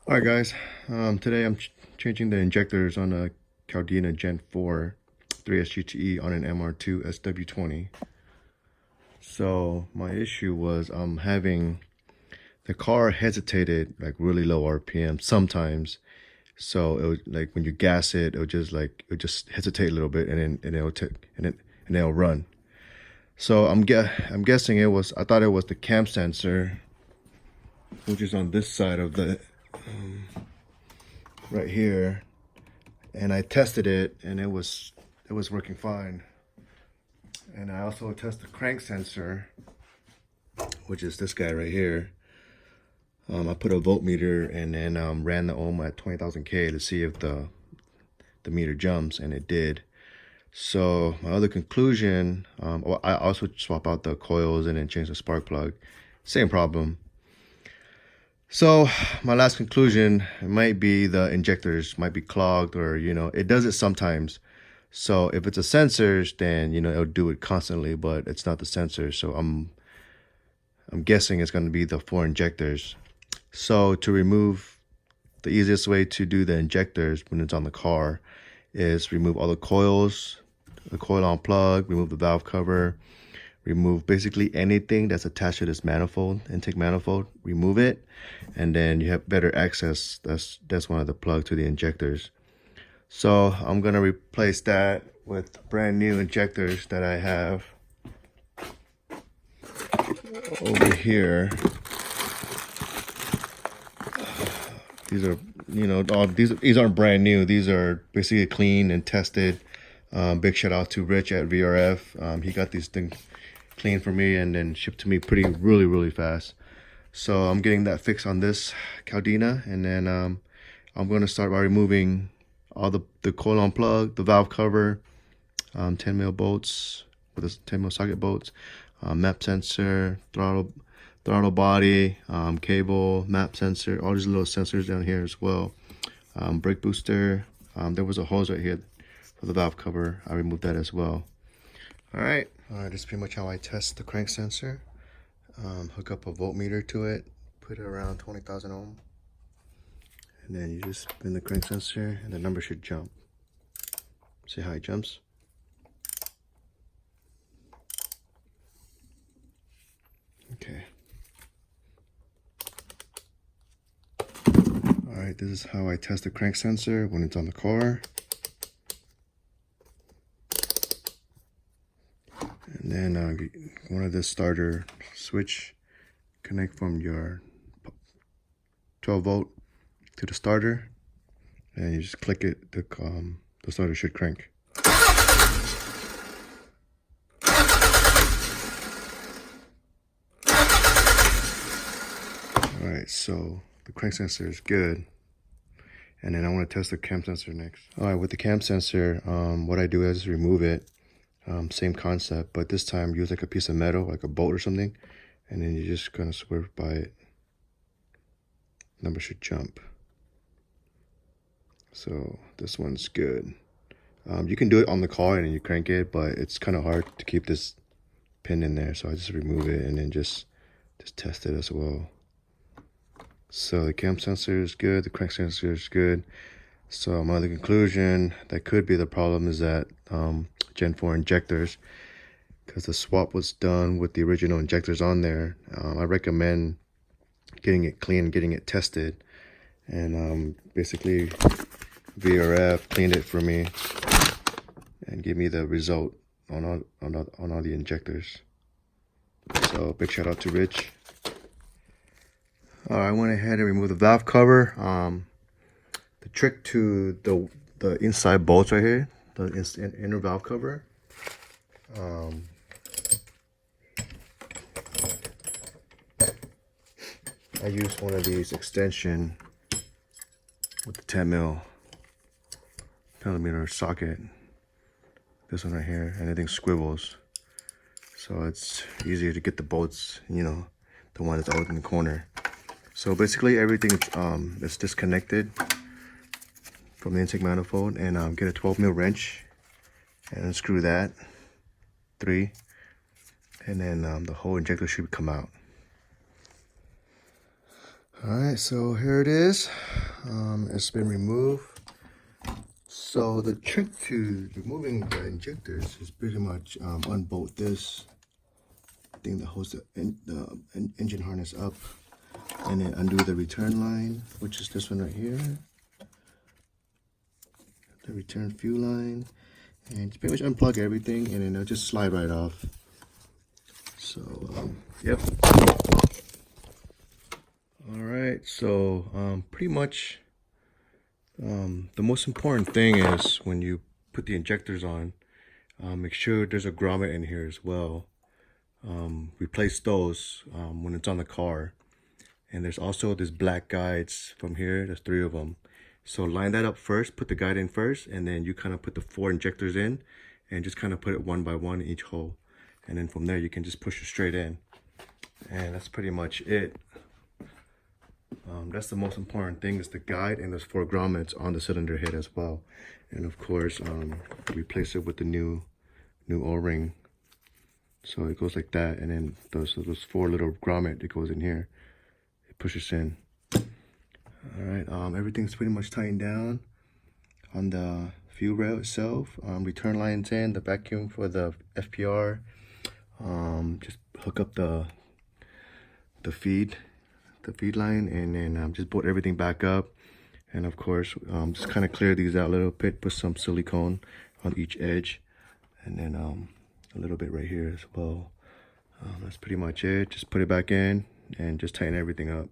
Alright guys, today I'm changing the injectors on a Caldina gen4 3SGTE on an MR2 sw20. So my issue was having the car hesitated like really low RPM sometimes. So it would, like when you gas it, it would just hesitate a little bit and it'll take and it'll run. So I'm guessing I thought it was the cam sensor, which is on this side of the right here, and I tested it and it was working fine. And I also tested the crank sensor, which is this guy right here. I put a voltmeter and then ran the ohm at 20,000 K to see if the meter jumps, and it did. So my other conclusion, well, I also swap out the coils and then change the spark plug. Same problem. So my last conclusion, it might be the injectors might be clogged, or it does it sometimes. So if it's the sensors, then it'll do it constantly, but it's not the sensors. So I'm guessing it's going to be the 4 injectors. So to remove, the easiest way to do the injectors when it's on the car is remove all the coils, the coil on plug, remove the valve cover, remove basically anything that's attached to this manifold, intake manifold, remove it, and then you have better access. That's one of the plugs to the injectors. So I'm gonna replace that with brand new injectors that I have over here. These are, these aren't brand new. These are basically clean and tested. Big shout out to Rich at VRF. He got these things clean for me and then shipped to me really fast. So I'm getting that fixed on this Caldina, and then I'm going to start by removing all the coil on plug, the valve cover, 10 mil bolts with a 10 mil socket bolts, map sensor, throttle body, cable, map sensor, all these little sensors down here as well. Brake booster. There was a hose right here for the valve cover. I removed that as well. All right, this is pretty much how I test the crank sensor. Hook up a voltmeter to it, put it around 20,000 ohm, and then you just spin the crank sensor and the number should jump. See how it jumps? Okay. All right, this is how I test the crank sensor when it's on the car. And then one of the starter switch, connect from your 12 volt to the starter, and you just click it, the starter should crank. Alright, so the crank sensor is good. And then I want to test the cam sensor next. Alright, with the cam sensor, what I do is remove it. Same concept, but this time use like a piece of metal, like a bolt or something, and then you just kind of swerve by it. Number should jump. So this one's good. You can do it on the car and then you crank it, but it's kind of hard to keep this pin in there, so I just remove it and then just test it as well. So the cam sensor is good, the crank sensor is good. So my other conclusion that could be the problem is that Gen 4 injectors, because the swap was done with the original injectors on there. I recommend getting it clean, getting it tested, and basically VRF cleaned it for me and gave me the result on all the injectors. So big shout out to Rich. I went ahead and removed the valve cover. The trick to the inside bolts right here, the inner valve cover, I used one of these extension with the 10 mil millimeter socket. This one right here, and everything squivels, so it's easier to get the bolts, the one that's out in the corner. So basically everything is disconnected from the intake manifold, and get a 12 mil wrench and unscrew that 3, and then the whole injector should come out. All right, so here it is. It's been removed. So the trick to removing the injectors is pretty much unbolt this thing that holds the engine harness up, and then undo the return line, which is this one right here, the return fuel line, and just pretty much unplug everything, and then it'll just slide right off. So yep. All right, so pretty much the most important thing is when you put the injectors on, make sure there's a grommet in here as well. Replace those when it's on the car. And there's also this black guides from here. There's 3 of them. So line that up first, put the guide in first, and then you kind of put the 4 injectors in and just kind of put it one by one in each hole. And then from there you can just push it straight in. And that's pretty much it. That's the most important thing, is the guide and those 4 grommets on the cylinder head as well. And of course, replace it with the new O-ring. So it goes like that, and then those 4 little grommet that goes in here, it pushes in. All right, everything's pretty much tightened down on the fuel rail itself. Return lines in, the vacuum for the FPR. Just hook up the feed line, and then just bolt everything back up. And of course, just kind of clear these out a little bit, put some silicone on each edge, and then a little bit right here as well. That's pretty much it. Just put it back in and just tighten everything up.